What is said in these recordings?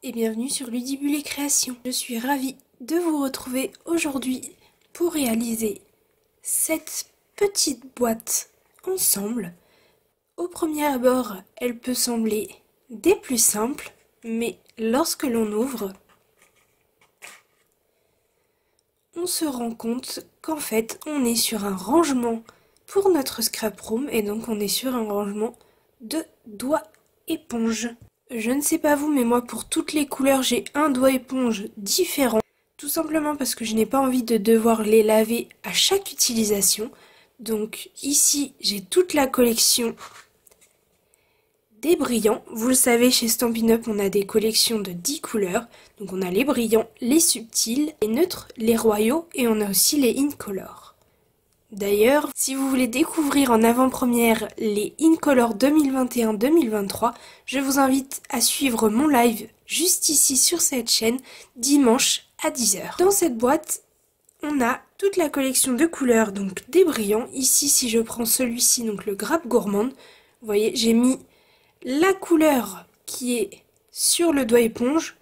et bienvenue sur Ludibule Création. Je suis ravie de vous retrouver aujourd'hui pour réaliser cette petite boîte ensemble. Au premier abord, elle peut sembler des plus simples, mais lorsque l'on ouvre, on se rend compte qu'en fait, on est sur un rangement pour notre scrap room et donc on est sur un rangement de doigts éponge. Je ne sais pas vous, mais moi pour toutes les couleurs, j'ai un doigt éponge différent. Tout simplement parce que je n'ai pas envie de devoir les laver à chaque utilisation. Donc ici, j'ai toute la collection des brillants. Vous le savez, chez Stampin' Up, on a des collections de 10 couleurs. Donc on a les brillants, les subtils, les neutres, les royaux et on a aussi les Incolor. D'ailleurs, si vous voulez découvrir en avant-première les Incolor 2021-2023, je vous invite à suivre mon live juste ici sur cette chaîne, dimanche à 10 h. Dans cette boîte, on a toute la collection de couleurs, donc des brillants. Ici, si je prends celui-ci, donc le Grappe Gourmande, vous voyez, j'ai mis la couleur qui est sur le doigt éponge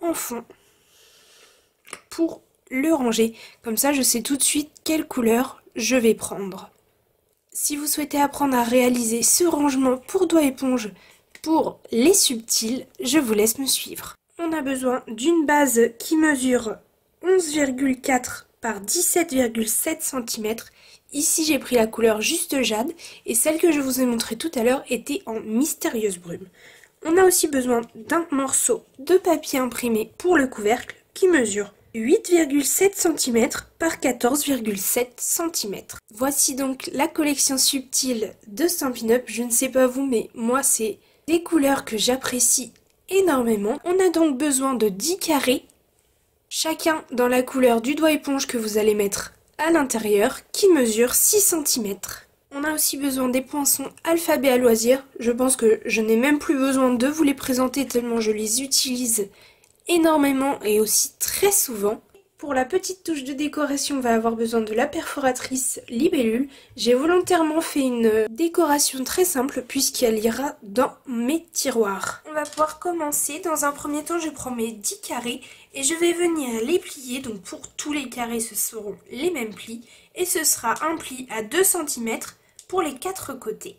en fond pour le ranger. Comme ça, je sais tout de suite quelle couleur je vais prendre. Si vous souhaitez apprendre à réaliser ce rangement pour doigt éponge pour les subtils, je vous laisse me suivre. On a besoin d'une base qui mesure 11,4 par 17,7 cm. Ici, j'ai pris la couleur Juste Jade et celle que je vous ai montrée tout à l'heure était en Mystérieuse Brume. On a aussi besoin d'un morceau de papier imprimé pour le couvercle qui mesure 8,7 cm par 14,7 cm. Voici donc la collection subtile de Stampin' Up. Je ne sais pas vous, mais moi c'est des couleurs que j'apprécie énormément. On a donc besoin de 10 carrés, chacun dans la couleur du doigt éponge que vous allez mettre à l'intérieur, qui mesure 6 cm. On a aussi besoin des poinçons alphabet à loisir. Je pense que je n'ai même plus besoin de vous les présenter tellement je les utilise énormément et aussi très souvent. Pour la petite touche de décoration, on va avoir besoin de la perforatrice libellule. J'ai volontairement fait une décoration très simple puisqu'elle ira dans mes tiroirs. On va pouvoir commencer. Dans un premier temps, je prends mes 10 carrés et je vais venir les plier. Donc pour tous les carrés, ce seront les mêmes plis et ce sera un pli à 2 cm pour les 4 côtés.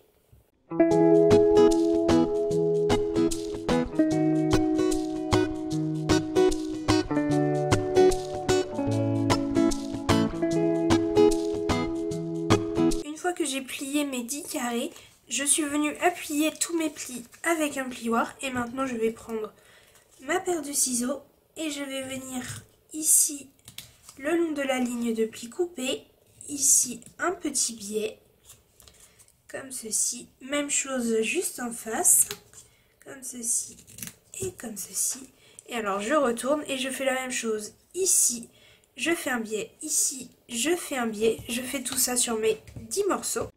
Que j'ai plié mes 10 carrés, je suis venue appuyer tous mes plis avec un plioir et maintenant je vais prendre ma paire de ciseaux et je vais venir ici le long de la ligne de plis coupés, ici un petit biais comme ceci, même chose juste en face, comme ceci et comme ceci, et alors je retourne et je fais la même chose ici. Je fais un biais ici, je fais un biais, je fais tout ça sur mes 10 morceaux.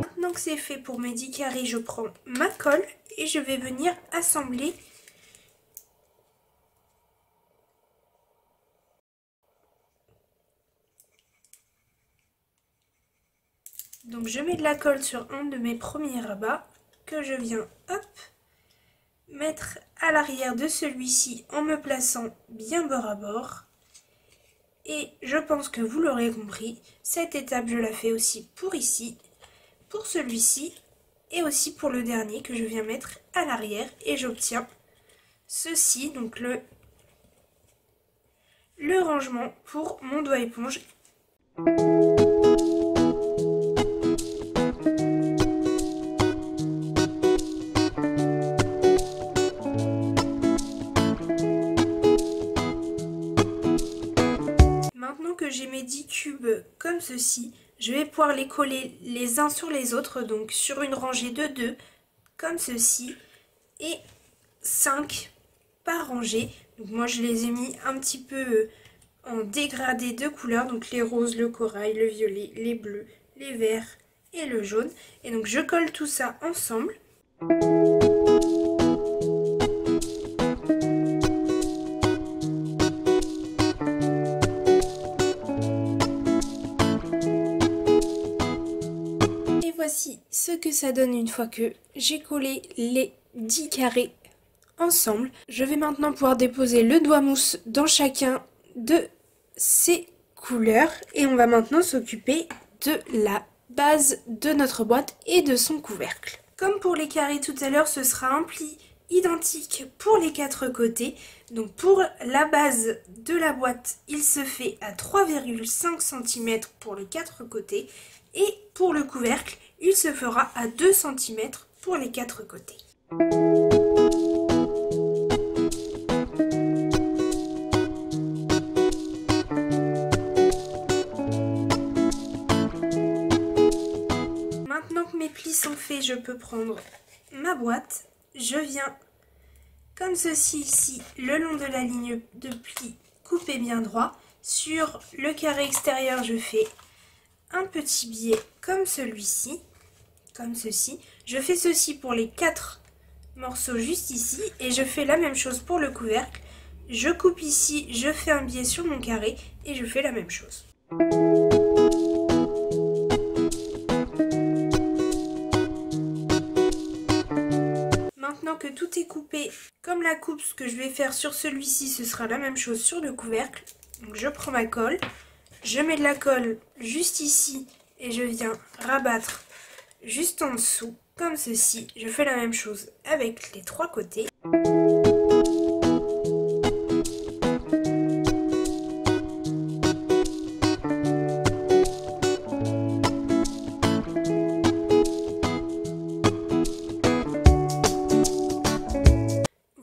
Maintenant que c'est fait pour mes 10 carrés, je prends ma colle et je vais venir assembler . Donc je mets de la colle sur un de mes premiers rabats que je viens, hop, mettre à l'arrière de celui-ci en me plaçant bien bord à bord. Et je pense que vous l'aurez compris, cette étape je la fais aussi pour ici, pour celui-ci et aussi pour le dernier que je viens mettre à l'arrière et j'obtiens ceci, donc le rangement pour mon doigt éponge. J'ai mes 10 cubes comme ceci, je vais pouvoir les coller les uns sur les autres, donc sur une rangée de 2 comme ceci et 5 par rangée. Donc moi je les ai mis un petit peu en dégradé de couleurs, donc les roses, le corail, le violet, les bleus, les verts et le jaune. Et donc je colle tout ça ensemble. Et voici ce que ça donne une fois que j'ai collé les 10 carrés ensemble. Je vais maintenant pouvoir déposer le doigt mousse dans chacun de ces couleurs et on va maintenant s'occuper de la base de notre boîte et de son couvercle. Comme pour les carrés tout à l'heure, ce sera un pli identique pour les 4 côtés. Donc pour la base de la boîte, il se fait à 3,5 cm pour les 4 côtés et pour le couvercle, il se fera à 2 cm pour les 4 côtés. Maintenant que mes plis sont faits, je peux prendre ma boîte. Je viens comme ceci ici, le long de la ligne de pli coupé bien droit. Sur le carré extérieur, je fais un petit biais comme celui-ci, comme ceci. Je fais ceci pour les 4 morceaux juste ici et je fais la même chose pour le couvercle. Je coupe ici, je fais un biais sur mon carré et je fais la même chose. Maintenant que tout est coupé, comme la coupe que je vais faire sur celui-ci, ce sera la même chose sur le couvercle. Donc je prends ma colle, je mets de la colle juste ici et je viens rabattre juste en dessous, comme ceci. Je fais la même chose avec les 3 côtés.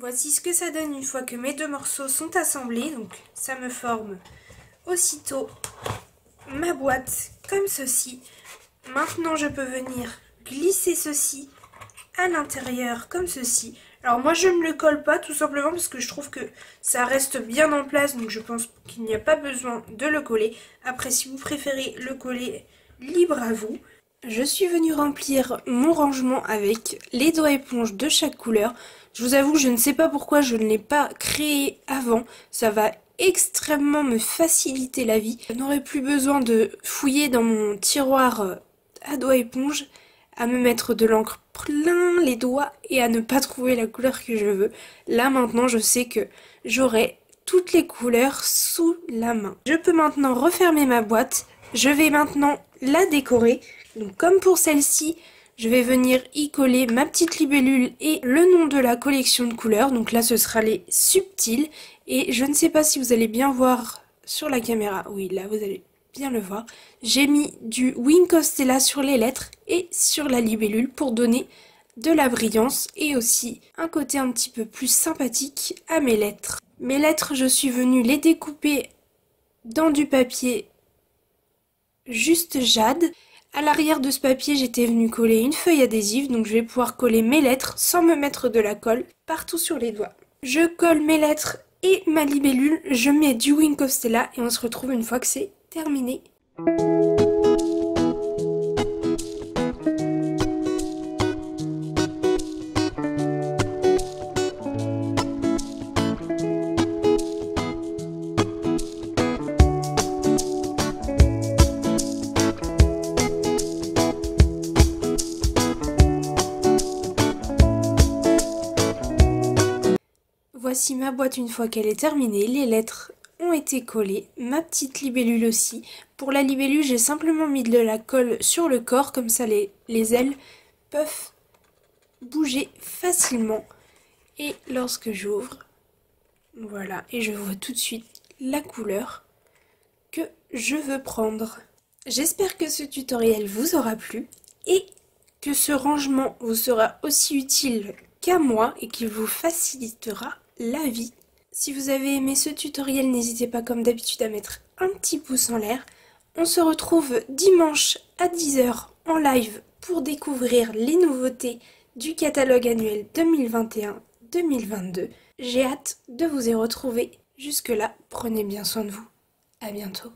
Voici ce que ça donne une fois que mes 2 morceaux sont assemblés. Donc ça me forme aussitôt ma boîte comme ceci. Maintenant je peux venir glisser ceci à l'intérieur comme ceci. Alors moi je ne le colle pas tout simplement parce que je trouve que ça reste bien en place. Donc je pense qu'il n'y a pas besoin de le coller. Après si vous préférez le coller, libre à vous. Je suis venue remplir mon rangement avec les doigts éponges de chaque couleur. Je vous avoue, je ne sais pas pourquoi je ne l'ai pas créé avant. Ça va extrêmement me faciliter la vie. Je n'aurai plus besoin de fouiller dans mon tiroir à doigts éponge, à me mettre de l'encre plein les doigts et à ne pas trouver la couleur que je veux. Là maintenant, je sais que j'aurai toutes les couleurs sous la main. Je peux maintenant refermer ma boîte. Je vais maintenant la décorer. Donc comme pour celle-ci, je vais venir y coller ma petite libellule et le nom de la collection de couleurs. Donc là, ce sera les subtils. Et je ne sais pas si vous allez bien voir sur la caméra. Oui, là, vous allez bien le voir. J'ai mis du Wink of Stella sur les lettres et sur la libellule pour donner de la brillance et aussi un côté un petit peu plus sympathique à mes lettres. Mes lettres, je suis venue les découper dans du papier juste jade. À l'arrière de ce papier, j'étais venue coller une feuille adhésive, donc je vais pouvoir coller mes lettres sans me mettre de la colle partout sur les doigts. Je colle mes lettres et ma libellule, je mets du Wink of Stella et on se retrouve une fois que c'est terminé. Voici ma boîte une fois qu'elle est terminée, les lettres ont été collées, ma petite libellule aussi. Pour la libellule, j'ai simplement mis de la colle sur le corps, comme ça les ailes peuvent bouger facilement. Et lorsque j'ouvre, voilà, et je vois tout de suite la couleur que je veux prendre. J'espère que ce tutoriel vous aura plu et que ce rangement vous sera aussi utile qu'à moi et qu'il vous facilitera la vie. Si vous avez aimé ce tutoriel, n'hésitez pas comme d'habitude à mettre un petit pouce en l'air. On se retrouve dimanche à 10 h en live pour découvrir les nouveautés du catalogue annuel 2021-2022. J'ai hâte de vous y retrouver. Jusque là, prenez bien soin de vous. À bientôt.